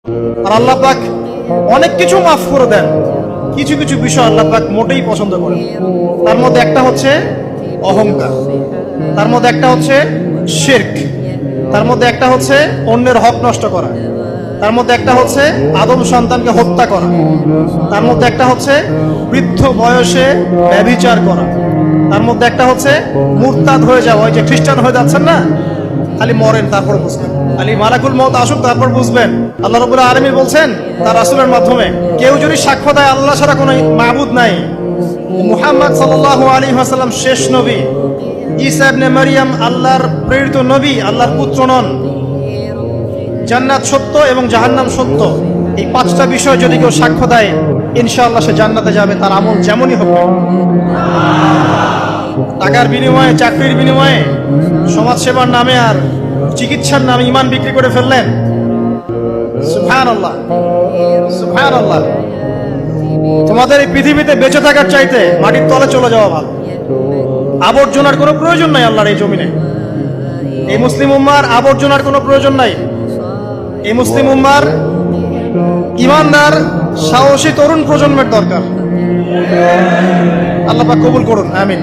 আর আল্লাহ পাক অনেক কিছু মাফ করে দেন, কিছু কিছু বিষয় আল্লাহ পাক মোটেই পছন্দ করেন। তার মধ্যে একটা হচ্ছে অহংকার, তার মধ্যে একটা হচ্ছে শিরক, তার মধ্যে একটা হচ্ছে অন্যের হক নষ্ট করা, তার মধ্যে একটা হচ্ছে আদম সন্তানকে হত্যা করা, তার মধ্যে একটা হচ্ছে বৃদ্ধ বয়সে ব্যভিচার করা, তার মধ্যে একটা হচ্ছে মুরতাদ হয়ে যাওয়া। ওই যে খ্রিস্টান হয়ে যাচ্ছেন না, খালি মরেন তারপর বুঝবেন, খালি মালাকুল মউত আসুক তারপর বুঝবেন। আল্লাহ রাব্বুল আলামিন বলছেন তার রাসূলের মাধ্যমে, কেউ যদি সাক্ষ্য দেয় আল্লাহ ছাড়া কোনো মাবুদ নাই, মুহাম্মদ সাল্লাল্লাহু আলাইহি ওয়াসাল্লাম শেষ নবী, ঈসা ইবনে মারইয়াম আল্লাহর প্রেরিত নবী, আল্লাহর পুত্র নন, জান্নাত সত্য এবং জাহান্নাম সত্য, এই পাঁচটা বিষয় যদি কেউ সাক্ষ্য দেয় ইনশাআল্লাহ সে জান্নাতে যাবে, তার আমল যেমনই হোক। টাকার বিনিময়ে, চাকরির বিনিময়ে, সমাজ সেবার নামে আর চিকিৎসার নামে ঈমান বিক্রি করে ফেললেন, সুবহানাল্লাহ সুবহানাল্লাহ। তোমাদের এই পৃথিবীতে বেঁচে থাকার চাইতে মাটির তলে চলে যাওয়া ভালো। আবর্জনার কোনো প্রয়োজন নাই আল্লাহর এই জমিনে। এই মুসলিম উম্মার আবর্জনার কোনো প্রয়োজন নাই। এই মুসলিম উম্মার ইমানদার সাহসী তরুণ প্রজন্মের দরকার। আল্লাহ পাক কবুল করুন, আমিন।